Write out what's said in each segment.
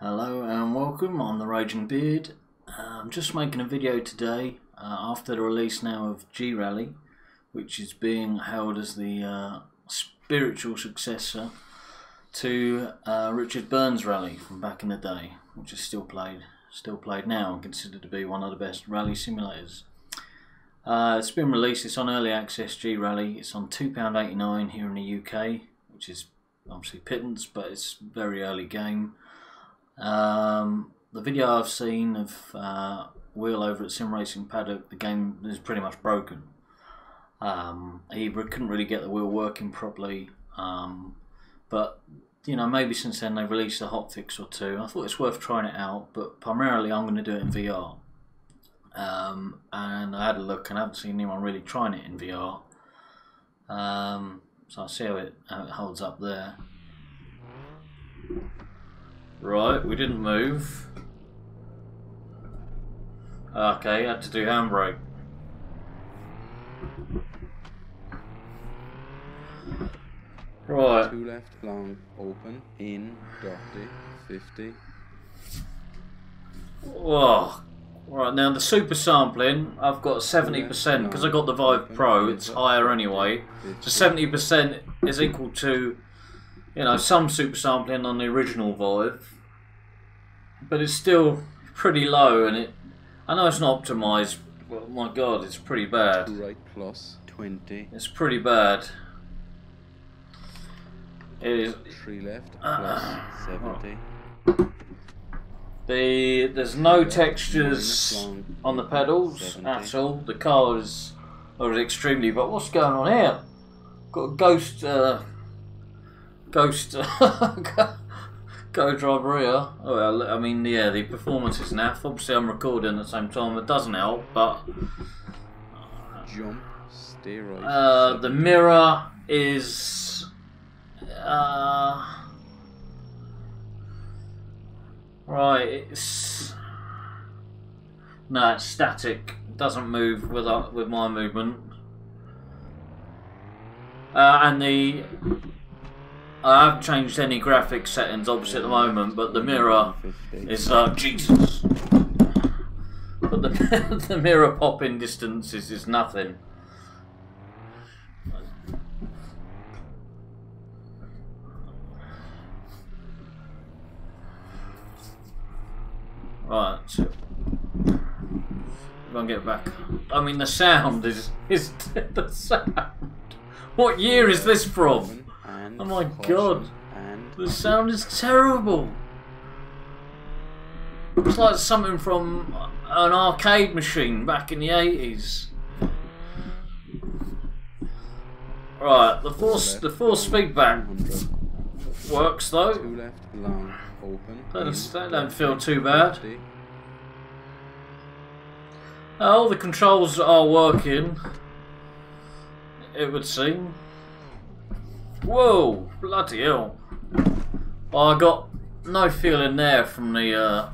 Hello and welcome, I'm the Raging Beard. I'm just making a video today after the release now of GRally, which is being held as the spiritual successor to Richard Burns' rally from back in the day, which is still played now and considered to be one of the best rally simulators. It's been released, it's on early access GRally, it's on £2.89 here in the UK, which is obviously pittance, but it's a very early game. The video I've seen of Will over at Sim Racing Paddock, the game is pretty much broken. He couldn't really get the wheel working properly, but you know, maybe since then they've released a hotfix or two. I thought it's worth trying it out, but primarily I'm going to do it in VR. And I had a look and I haven't seen anyone really trying it in VR. So I'll see how it holds up there. Right, we didn't move. Okay, had to do handbrake. Right. 2 left, long, open, in, dirty, 50. Whoa. Right, now the super sampling, I've got 70%, because I got the Vive Pro, it's higher anyway. So 70% is equal to, you know, some super sampling on the original Vive, but it's still pretty low, and I know it's not optimized, but my god, it's pretty bad. 2 right plus 20. It's pretty bad. It is. 3 left plus 70. There's no textures on the pedals at all. The car is extremely. But what's going on here? Got a ghost co-driver here. Oh, well, I mean, yeah, the performance is naff. Obviously, I'm recording at the same time. It doesn't help, but jump, stay right. the mirror is right. It's static. It doesn't move with my movement. And I haven't changed any graphics settings obviously at the moment, but the mirror is Jesus. But the mirror pop-in distance is nothing. Right, so we're gonna get back. I mean, the sound is the sound. What year is this from? Oh my god, the sound is terrible. It's like something from an arcade machine back in the 80s. Right, the force feedback works though. 2 left, long, open. That don't feel too bad. All the controls are working, it would seem. Whoa, bloody hell. Well, I got no feeling there from the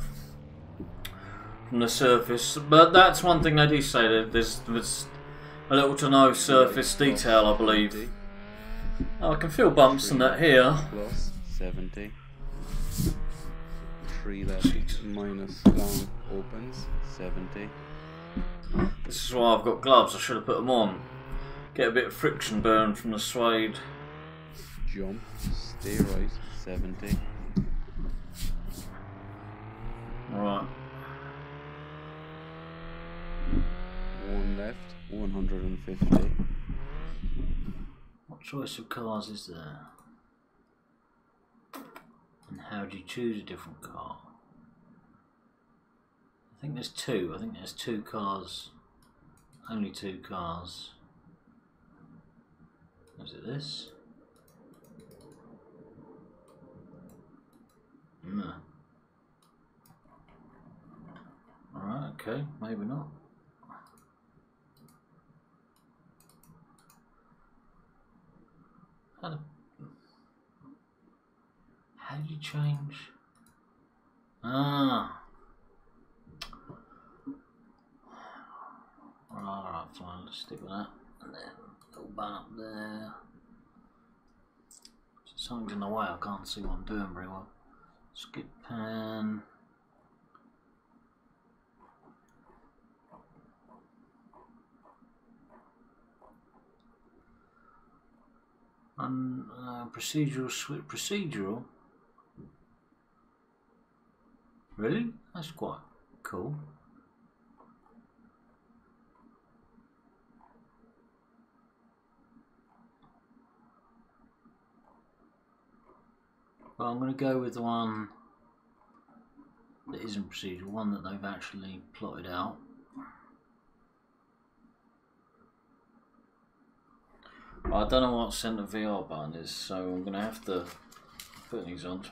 surface, but that's one thing they do say, that there's a little to no surface detail, I believe. Oh, I can feel bumps in that here. Plus 70. 3 left, minus long, opens, 70. This is why I've got gloves, I should have put them on. Get a bit of friction burn from the suede. Jump, stay right, 70. Right. 1 left, 150. What choice of cars is there? And how do you choose a different car? I think there's two. I think there's 2 cars. Only 2 cars. Is it this? No. Alright, okay, maybe not. How do you change? Ah. Alright, fine, let's stick with that. And then little bar up there. Something's in the way, I can't see what I'm doing very well. Skip pan. Procedural switch. Procedural. Really? That's quite cool. Well, I'm going to go with the one that isn't procedural, one that they've actually plotted out. I don't know what center VR button is, so I'm going to have to put these on to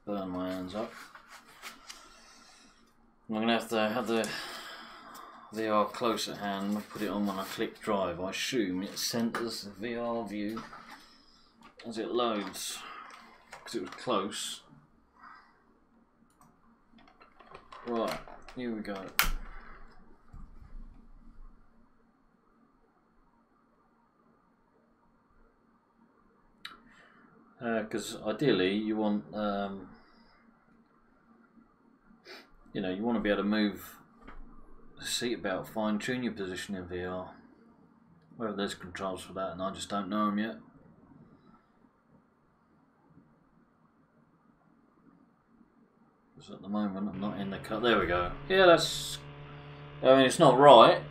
burn my hands up. I'm going to have the VR close at hand and put it on when I click drive. I assume it centers the VR view as it loads, because it was close. Right, here we go. Because ideally you want, you know, you want to be able to move the seat about, fine tune your position in VR. Whether there's controls for that, and I just don't know them yet. Because at the moment I'm not in the cut. There we go. Yeah, that's. I mean, it's not right.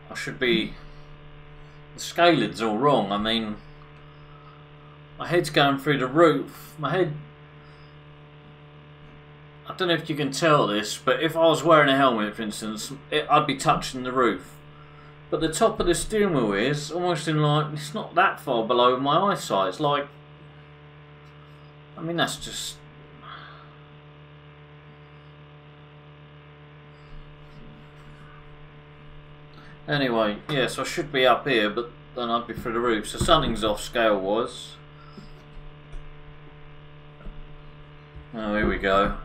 I should be. The scaling's all wrong. I mean, my head's going through the roof. My head. I don't know if you can tell this, but if I was wearing a helmet, for instance, I'd be touching the roof. But the top of the steering wheel is almost in like, it's not that far below my eyesight. It's like, I mean, that's just. Anyway, yes, I should be up here, but then I'd be through the roof. So something's off scale wise. Oh, here we go.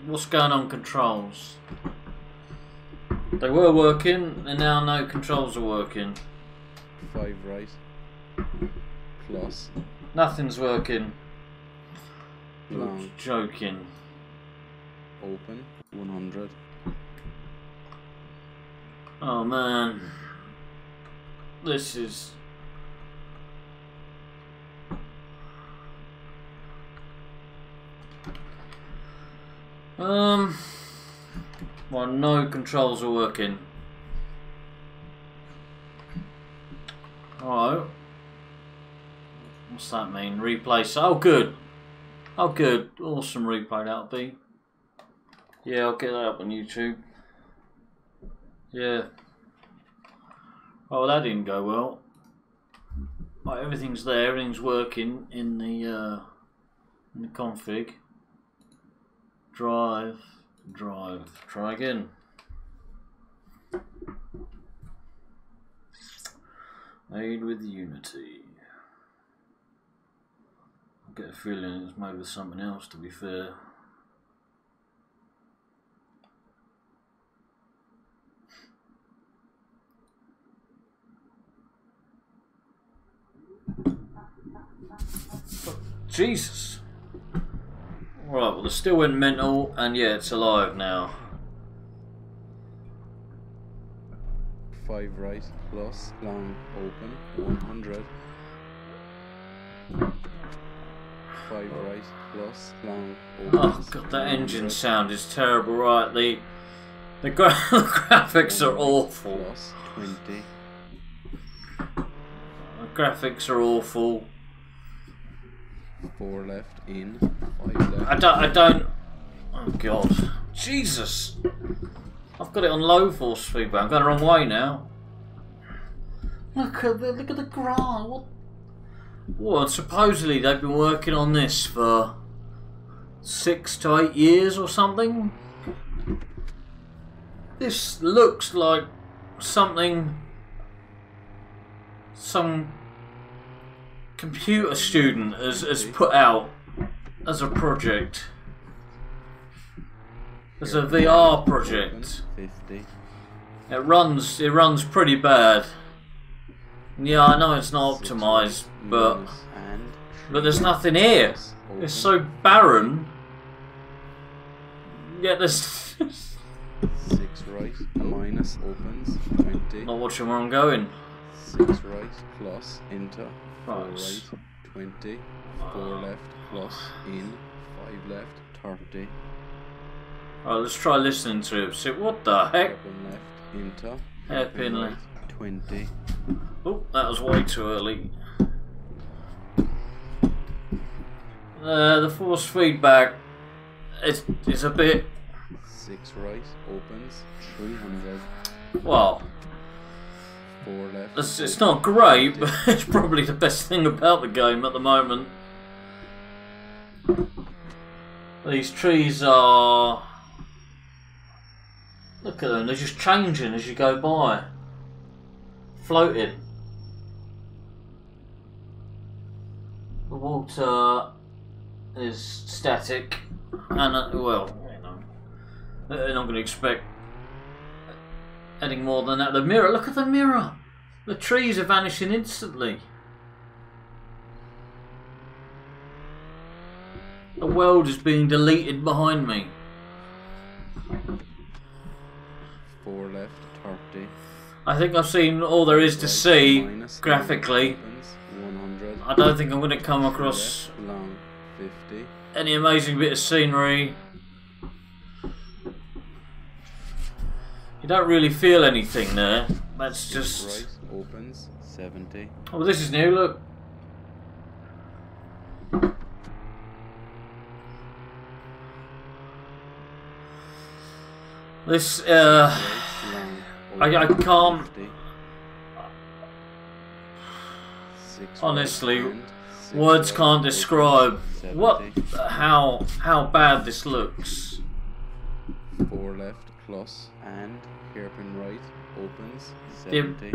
What's going on, controls? They were working, and now no controls are working. 5 right. Plus. Nothing's working. Long. Joking. Open. 100. Oh man. This is. Well, no controls are working. Alright. What's that mean? Replay. Oh, good. Oh, good. Awesome replay that'll be. Yeah, I'll get that up on YouTube. Yeah. Oh, that didn't go well. Right, everything's there. Everything's working in the config. Drive. Try again. Made with Unity. I get a feeling it's made with something else, to be fair. Jesus. Right, well, it still went mental, and yeah, it's alive now. 5 right, plus, long, open, 100. 5 right, plus, long, open. Oh god, that engine sound is terrible. Right, the graphics are awful. Plus 20. The graphics are awful. 4 left, in, 5 left. I don't. Oh god, Jesus! I've got it on low force speed, but I'm going the wrong way now. Look at the GRally. What? Supposedly they've been working on this for 6 to 8 years or something. This looks like something some computer student has put out as a project. As a VR project. 50. It runs pretty bad. Yeah, I know it's not optimised, but there's nothing here. It's so barren. Yeah, there's 6 right minus opens 20. Not watching where I'm going. 6 right plus enter 4 Right. right 20. 4 left plus in 5 left 30. Alright, let's try listening to it. See what the heck? Hairpin left enter Hairpin right left. 20. Oh, that was way too early. The force feedback is a bit. 6 right opens 300. Well, 4 left. it's not great, but it's probably the best thing about the game at the moment. These trees are. Look at them, they're just changing as you go by. Floating. The water is static, and well, you know, they're not going to expect any more than that. The mirror, look at the mirror. The trees are vanishing instantly. The world is being deleted behind me. 4 left 30. I think I've seen all there is to see Minus graphically. opens 100. I don't think I'm going to come across Left long 50. any amazing bit of scenery. You don't really feel anything there. That's just. Right opens 70. Oh, this is new. Look. This. I can't. Honestly, words can't describe what, how bad this looks. 4 left plus and hairpin right opens Yeah. 70.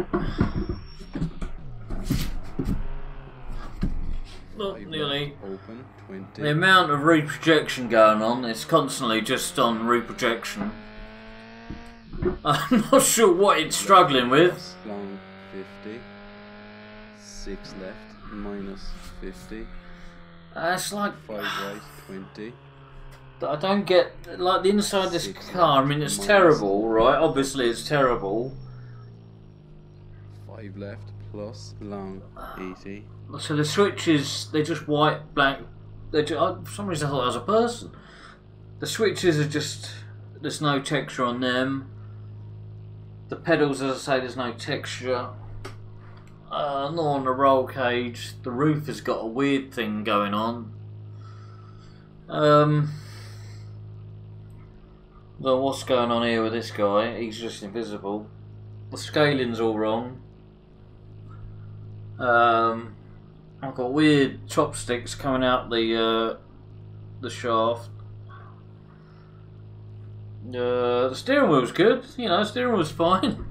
Look, 5 nearly. left open 20. The amount of reprojection going on, it's constantly just on reprojection. I'm not sure what it's struggling with. Long 50. 6 left minus 50. It's like 5 right 20. I don't get like the inside of this 6 car. I mean, it's minus terrible, right? Obviously, it's terrible. 5 left plus long 80. So the switches, they're just white, black. They just, for some reason I thought that was a person. The switches are just, there's no texture on them. The pedals, as I say, there's no texture. Not on the roll cage. The roof has got a weird thing going on. Don't know what's going on here with this guy. He's just invisible. The scaling's all wrong. I've got weird chopsticks coming out the shaft. The steering wheel's good. You know, the steering wheel's fine.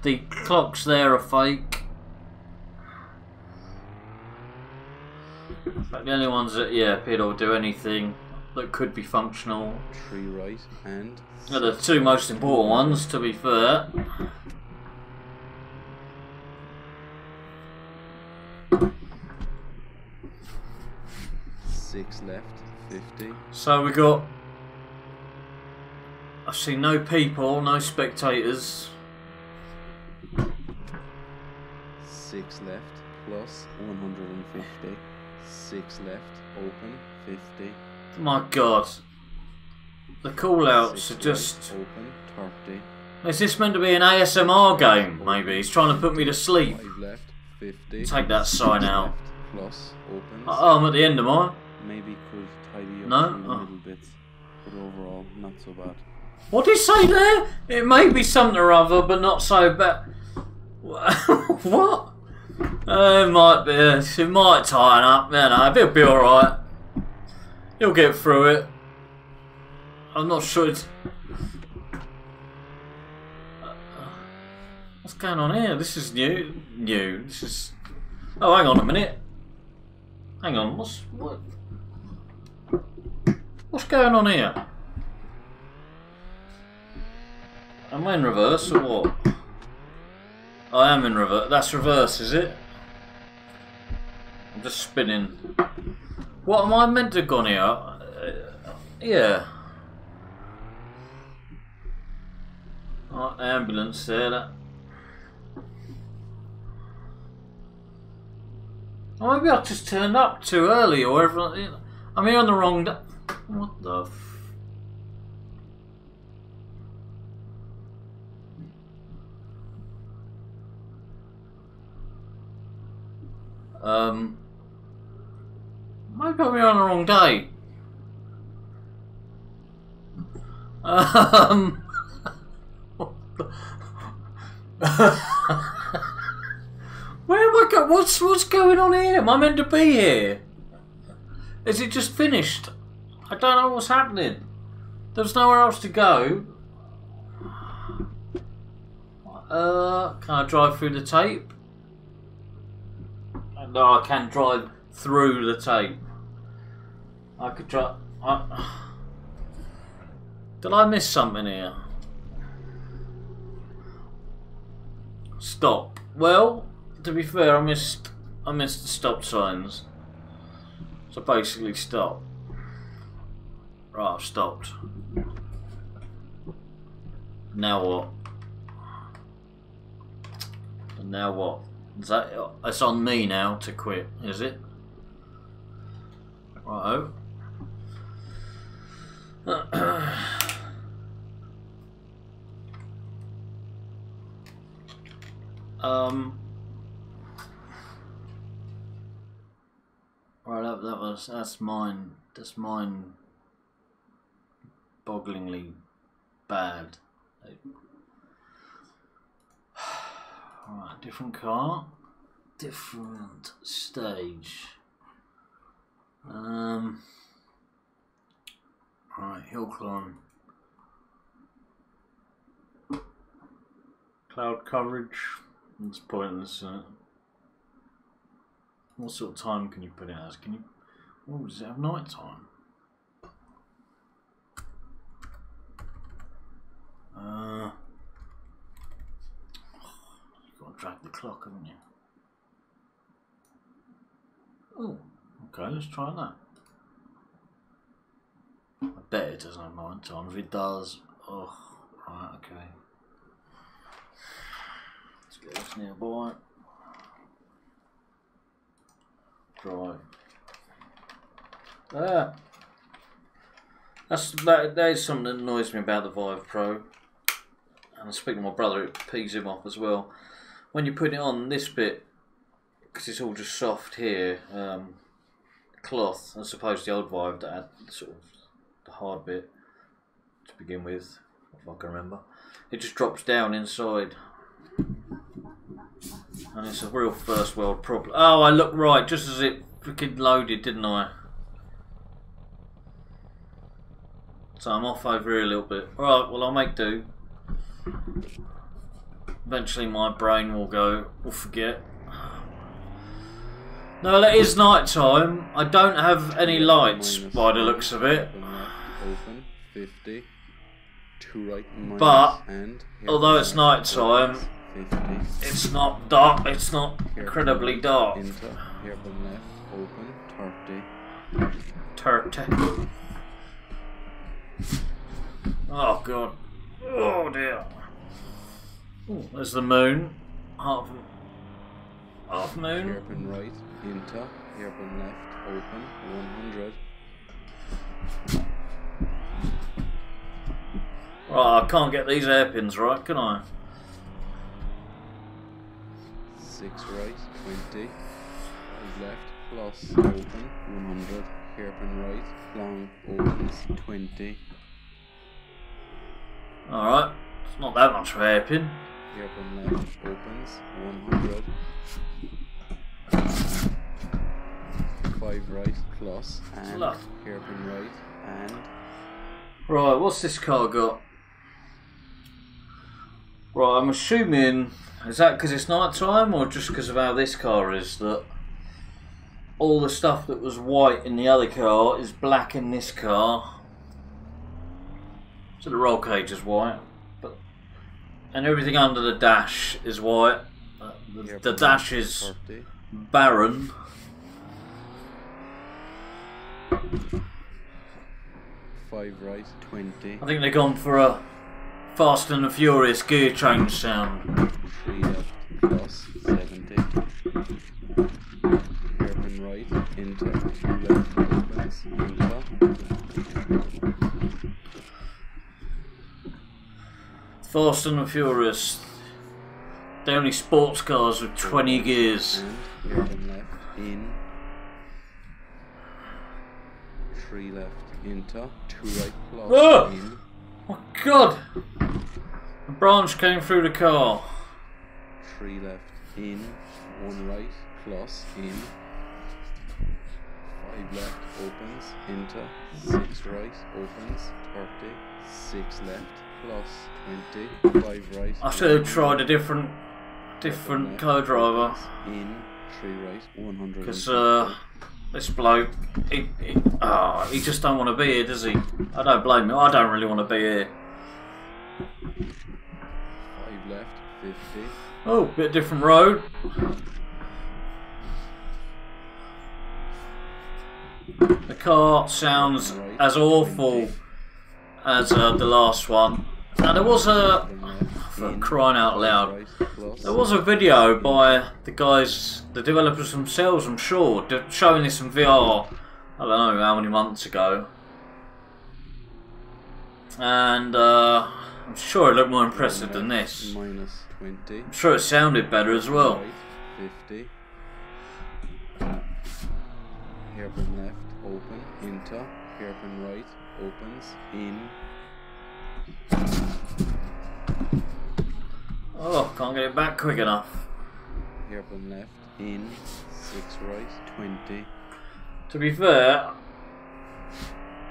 The clocks there are fake. In fact, the only ones that appear to do anything that could be functional 3 right and are the two most important ones, to be fair. six left 50. So we got. I've seen no people, no spectators. 6 left plus 150. 6 left open 50. My God, the call-outs 6 are just. right, open 30. Is this meant to be an ASMR game? Maybe he's trying to put me to sleep. 5 left 50. Take that sign 6 out. left plus opens. Oh, I'm at the end of mine. Maybe could tidy up No? some Oh. little bits, but overall not so bad. What did he say there? It may be something or other, but not so bad. What? It might be. It might tighten up. You know, it'll be all right. He'll get through it. I'm not sure. What's going on here? This is new. This is. Oh, hang on a minute. Hang on. What's going on here? Am I in reverse or what? I am in reverse. That's reverse, is it? I'm just spinning. What am I meant to have gone here? Yeah. Right, the ambulance there. That. Oh, maybe I just turned up too early, or everyone. I'm here on the wrong day. What the? Maybe I'm here on the wrong day. Where am I going? What's going on here? Am I meant to be here? Is it just finished? I don't know what's happening. There's nowhere else to go. Can I drive through the tape? No, I can drive through the tape. I could drive. Did I miss something here? Stop. Well, to be fair, I missed the stop signs. So basically, stop. Right, I've stopped. Now what? And now what? Is that? It's on me now to quit, is it? Righto. Right, that's mine. That's mine. Bogglingly bad. Alright, different car, different stage. Alright, hill climb. Cloud coverage. It's pointless. What sort of time can you put it as? Can you? Oh, does it have night time? You've got to drag the clock, haven't you? Oh, okay, let's try that. I bet it doesn't have night time. If it does, oh, right, okay. Let's get this nearby. Drive. That is something that annoys me about the Vive Pro. And I speak to my brother, it pees him off as well. When you put it on this bit, because it's all just soft here, cloth, as opposed to the old Vive that had sort of the hard bit to begin with, if I can remember. It just drops down inside. And it's a real first world problem. Oh, I looked right just as it freaking loaded, didn't I? So I'm off over here a little bit. Alright, well I'll make do. Eventually my brain will forget. No, it is night time. I don't have any lights by the looks of it. Open 50. Two right minus, but and although it's night time, 50. it's not dark. It's not incredibly dark. Enter, hairpin left, open 30. 30. Oh god. Oh dear. Ooh, there's the moon. Half moon. Hairpin right, enter, hairpin left, open 100. Right, I can't get these hairpins right, can I? 6 right, 20. 5 left, plus, open 100. Hairpin right, long, opens 20. Alright, it's not that much of a hairpin. Hairpin left, opens 100. 5 right, plus, and hairpin right, and... Right, what's this car got? Right, I'm assuming, is that because it's night time or just because of how this car is, that all the stuff that was white in the other car is black in this car. So the roll cage is white, but and everything under the dash is white. The dash is 30. barren. 5 right, 20. I think they've gone for a Fast and the Furious gear change sound. 3 left, plus 70. Hairpin right, into 2 left, opens, into. Fast and the Furious. The only sports cars with 20 gears. And hairpin left, in. 3 left, into. 2 right, plus, Oh! in. Oh God! A branch came through the car. 3 left, in. 1 right, plus, in. 5 left, opens, into. 6 right, opens, 30. 6 left, plus, 20. 5 right. I should have tried a different co-driver. In. 3 right, 100. Because this bloke, he just don't want to be here, does he? I don't blame him. I don't really want to be here. 5 left, 50. Oh, bit different road. The car sounds as awful as the last one. Now there was a, for crying out loud, there was a video by the guys, the developers themselves, I'm sure, showing this in VR, I don't know how many months ago. And I'm sure it looked more impressive than this. Minus 20. I'm sure it sounded better as well. Right, 50. Hairpin left, open, into. Hairpin right, opens, in. Oh, can't get it back quick enough. Hairpin left, in. 6 right, 20. To be fair,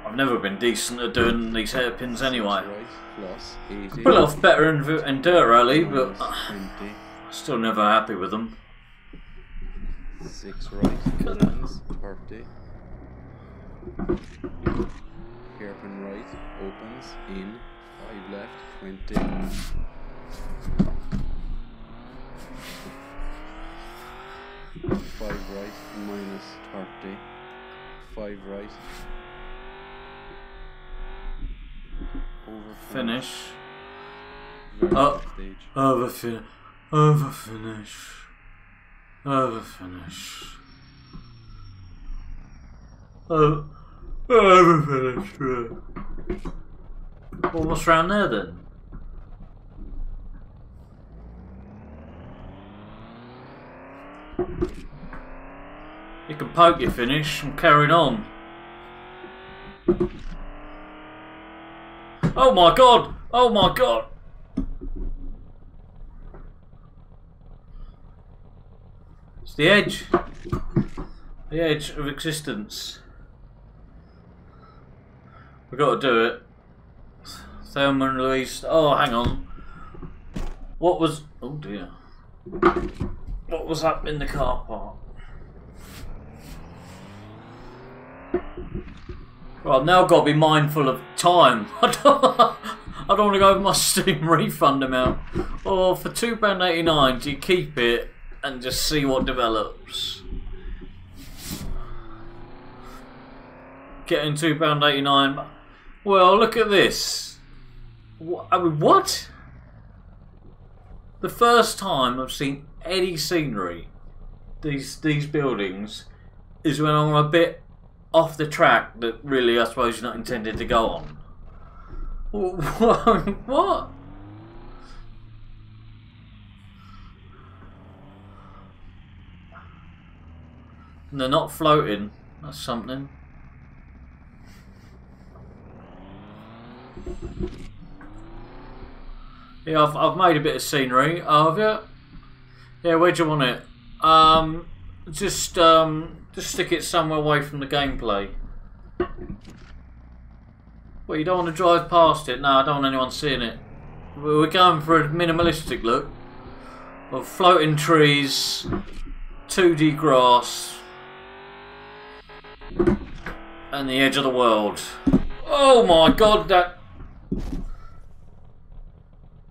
I've never been decent at doing these hairpins anyway. 6 right, plus 80. Pull off better in GRally, but Minus 20. still never happy with them. 6 right, opens, 30. Hairpin right, opens, in. 5 left, 20. 5 right, minus 30. 5 right. Over Finish. Very Oh. left stage. Over finish. Over finish. Over finish. Well, what's round there then? You can poke your finish and carry on. Oh my God! Oh my God! It's the edge. The edge of existence. We've got to do it. Thelma and Louise. Oh, hang on. What was... Oh dear. What was up in the car park? Right, I've now got to be mindful of time. I don't want to go over my Steam refund amount. Or for £2.89, do you keep it and just see what develops? Getting £2.89. Well, look at this. I mean, what? The first time I've seen any scenery, these buildings, is when I'm a bit off the track that really I suppose you're not intended to go on. What? And they're not floating. That's something. Yeah, I've made a bit of scenery. Oh, have you? Yeah, where do you want it? Just stick it somewhere away from the gameplay. Well, you don't want to drive past it? No, I don't want anyone seeing it. We're going for a minimalistic look of floating trees, 2D grass, and the edge of the world. Oh my God, that...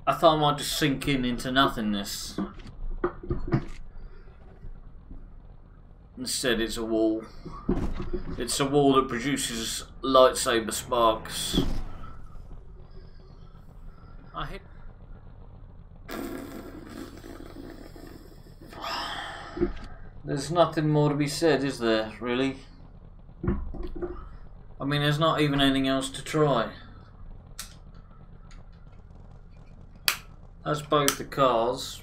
I thought I might just sink into nothingness. Instead, it's a wall. It's a wall that produces lightsaber sparks. I hit. There's nothing more to be said, is there, really? I mean, there's not even anything else to try. That's both the cars.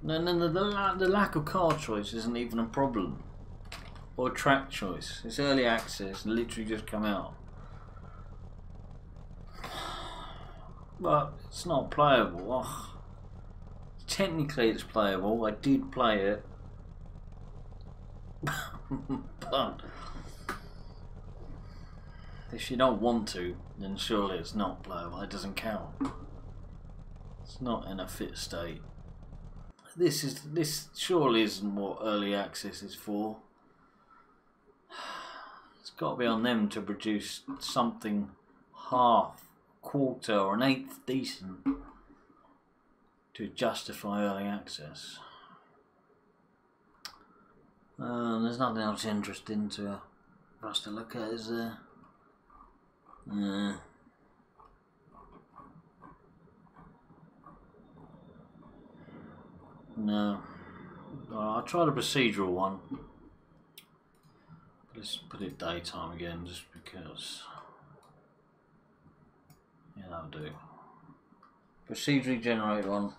No, the lack of car choice isn't even a problem. Or track choice. It's early access, literally just come out. But it's not playable. Oh. Technically it's playable, I did play it. But if you don't want to, then surely it's not playable. It doesn't count. It's not in a fit state. This surely isn't what early access is for. It's got to be on them to produce something half, quarter, or an eighth decent to justify early access. There's nothing else interesting for us to look at, is there? No. I'll try the procedural one. Let's put it daytime again, just because. Yeah, that'll do. Procedurally generated one,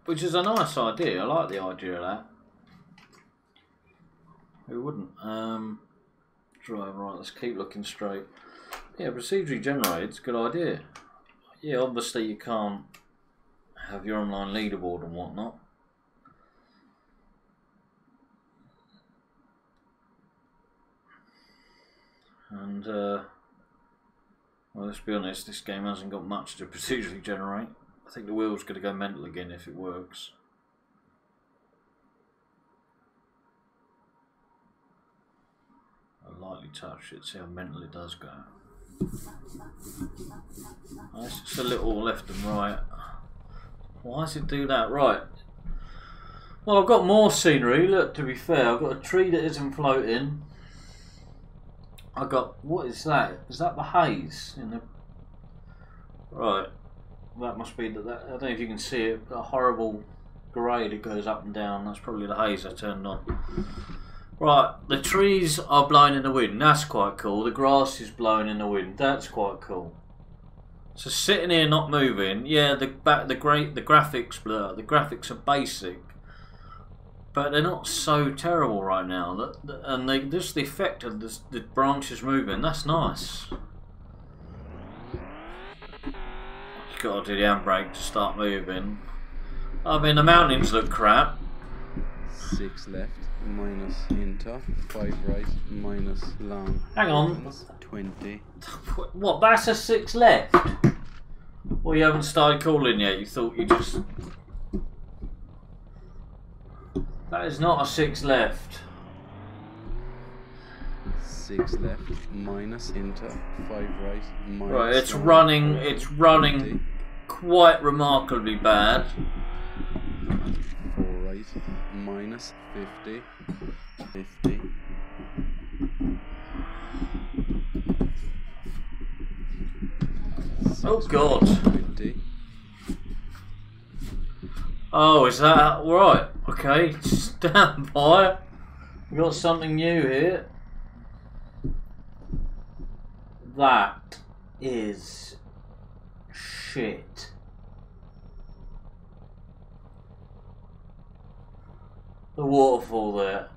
which is a nice idea. I like the idea of that. Who wouldn't? Drive right. Let's keep looking straight. Yeah, procedurally generated's a good idea. Yeah, obviously you can't have your online leaderboard and whatnot. And well, let's be honest, this game hasn't got much to procedurally generate. I think the wheel's going to go mental again if it works. I'll lightly touch it, see how mental it does go. It's just a little left and right. Why does it do that? Right. Well, I've got more scenery. Look, to be fair, I've got a tree that isn't floating. I got, what is that? Is that the haze in the? Right, that must be that. I don't know if you can see it. A horrible grey that goes up and down. That's probably the haze I turned on. Right, the trees are blowing in the wind. That's quite cool. The grass is blowing in the wind. That's quite cool. So sitting here not moving. Yeah, the graphics blur. The graphics are basic. But they're not so terrible right now. And just the effect of the branches moving, that's nice. You've got to do the handbrake to start moving. I mean, the mountains look crap. 6 left, minus enter, 5 right, minus long. Hang on. 20. What, that's a 6 left? Well, you haven't started calling yet. You thought you just... That is not a 6 left. 6 left, minus enter, 5 right, minus. Right, it's running quite remarkably bad. 4 right, minus 50, 50. Oh God. 20. Oh, is that right? Okay, stand by. We've got something new here. That is shit. The waterfall there.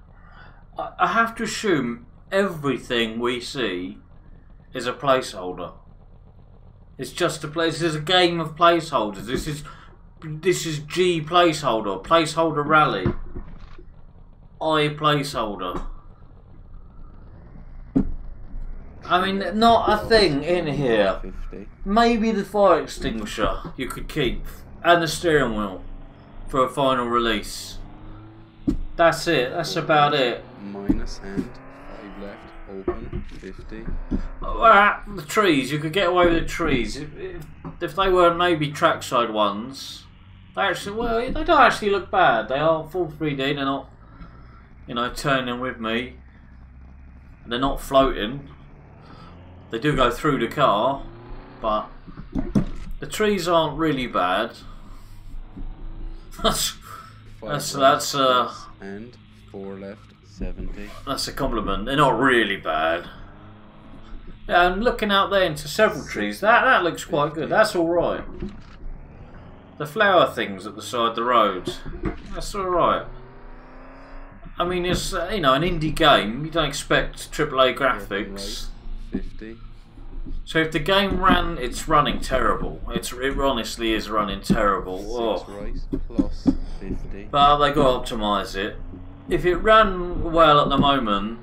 I have to assume everything we see is a placeholder. It's just a place. This is a game of placeholders. This is G placeholder, placeholder rally, I placeholder. I mean, not a thing in here. 50. Maybe the fire extinguisher you could keep, and the steering wheel for a final release. That's it. That's about it. Minus and 5 left, open, 50. Well, the trees, you could get away with the trees. If they weren't maybe trackside ones, they actually, well, they don't actually look bad. They are full 3D, they're not, you know, turning with me. They're not floating. They do go through the car, but the trees aren't really bad. that's and 4 left, 70. That's a compliment. They're not really bad. Yeah, and looking out there into several trees, that looks quite good. That's all right. The flower things at the side of the road, that's all right. I mean, it's you know, an indie game. You don't expect AAA graphics. Right, 50. So if the game ran, it's running terrible. It honestly is running terrible. 6 Oh. right, plus 50. But they got to optimise it. If it ran well at the moment,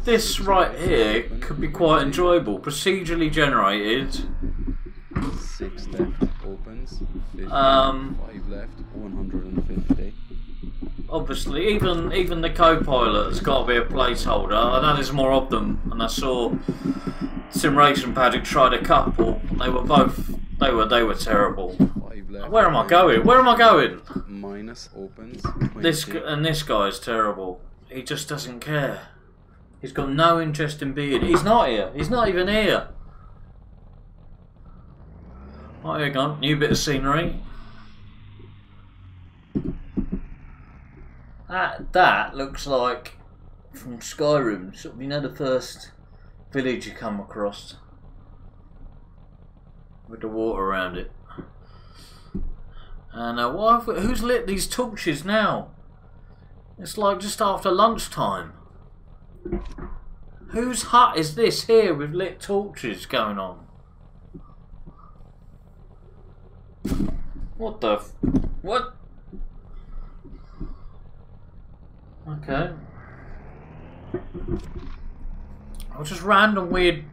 this right here could be quite enjoyable. Procedurally generated. 6 left, opens, 50. 5 left, 150. Obviously, even the co-pilot has got to be a placeholder. I know there's more of them, and I saw Sim Racing Paddock tried a couple. They were terrible. 5 left. Where am I going? Where am I going? Minus opens, 20. This guy's terrible. He just doesn't care. He's got no interest in being. He's not here. He's not even here. Oh, here you go. New bit of scenery. That looks like from Skyrim. Sort of, you know, the first village you come across with the water around it. And who's lit these torches now? It's like just after lunchtime. Whose hut is this here with lit torches going on? What the what? Okay. Oh, just random weird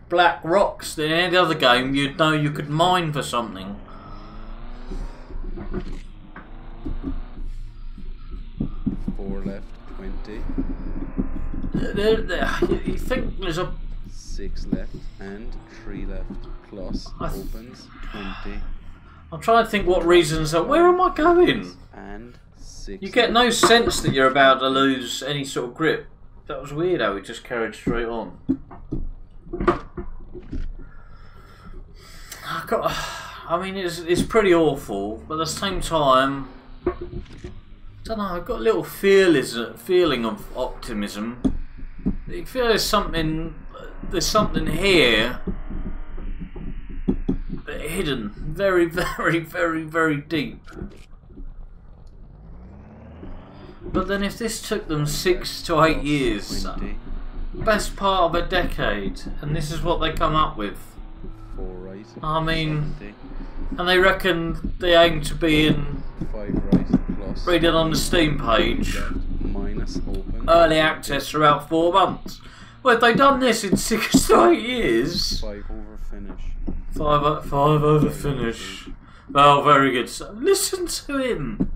black rocks that in any other game you'd know you could mine for something. Four left, 20. You think there's a 6 left and 3 left. Plus opens, 20. I'm trying to think what reasons are. Where am I going? And 6. You get no sense that you're about to lose any sort of grip. That was weird how we just carried straight on. I mean, it's pretty awful, but at the same time, I don't know. I've got a little feeling of optimism. You feel there's something here, hidden, very, very, very, very deep. But then if this took them 6 to 8 years, 20. best part of a decade, and this is what they come up with. 4 right. I mean, 70. and they reckon they aim to be in, 5 right. Plus. read it on the Steam page, Minus open. early access for about 4 months. Well, if they've done this in 6 to 8 years, 5 over finish. 5 over finish. Well, very good. So, listen to him.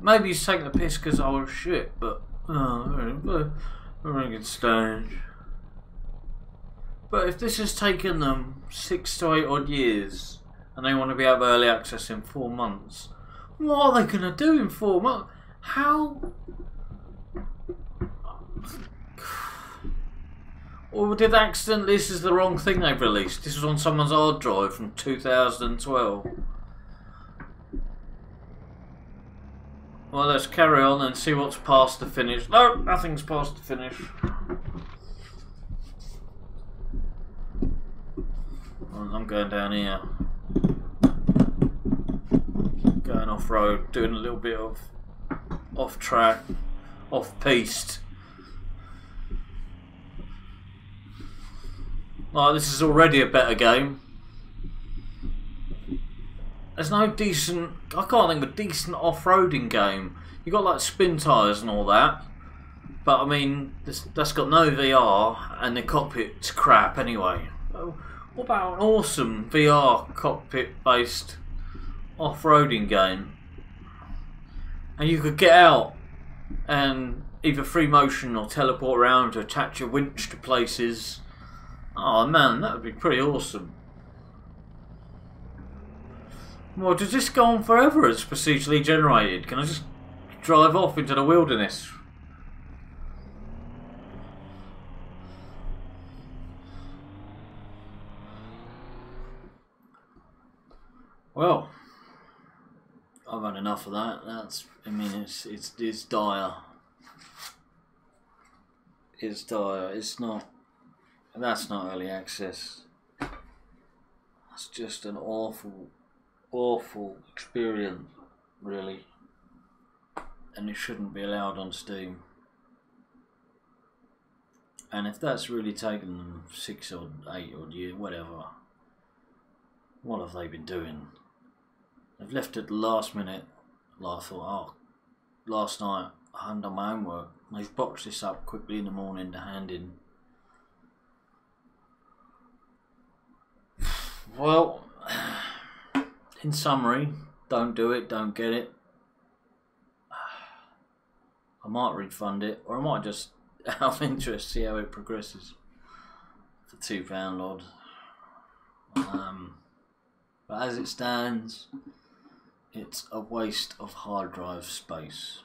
Maybe he's taking the piss because I was shit, but very good stage. But if this has taken them 6 to 8 odd years and they want to be out of early access in 4 months, what are they going to do in 4 months? How? Or did accidentally, this is the wrong thing they've released. This was on someone's hard drive from 2012. Well, let's carry on and see what's past the finish. No, nothing's past the finish. I'm going down here. Going off-road, doing a little bit of off-track, off-piste. Oh, this is already a better game. There's no decent, I can't think of a decent off-roading game. You got like spin tyres and all that, but I mean, that's got no VR and the cockpit's crap anyway. What about an awesome VR cockpit-based off-roading game? And you could get out and either free motion or teleport around to attach a winch to places. Oh man, that would be pretty awesome. Well, does this go on forever as procedurally generated? Can I just drive off into the wilderness? Well, I've had enough of that. I mean, it's dire. It's dire. It's not. That's not early access. It's just an awful experience, really. And it shouldn't be allowed on Steam. And if that's really taken them 6 or 8 odd years, whatever, what have they been doing? They've left at the last minute. I thought, oh, last night I hadn't done my homework. They've boxed this up quickly in the morning to hand in. Well, in summary, don't do it, don't get it. I might refund it, or I might just, out of interest, see how it progresses for £2 odd. But as it stands, it's a waste of hard drive space.